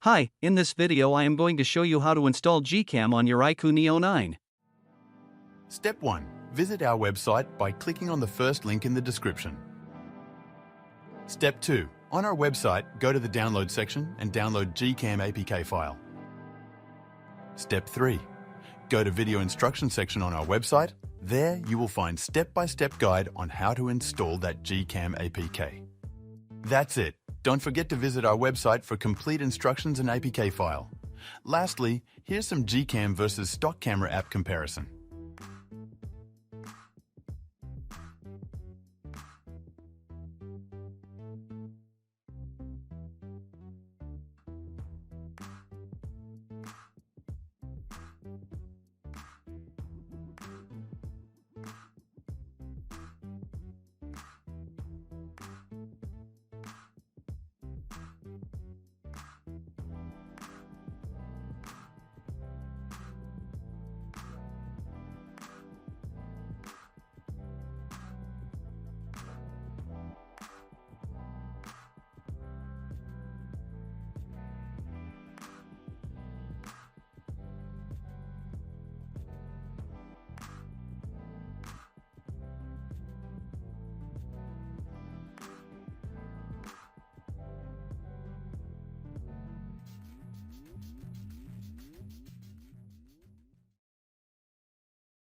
Hi, in this video I am going to show you how to install GCam on your iQOO Neo 9. Step 1. Visit our website by clicking on the first link in the description. Step 2. On our website, go to the download section and download GCam APK file. Step 3. Go to video instruction section on our website. There you will find step-by-step guide on how to install that GCam APK. That's it. Don't forget to visit our website for complete instructions and APK file. Lastly, here's some GCam versus stock camera app comparison.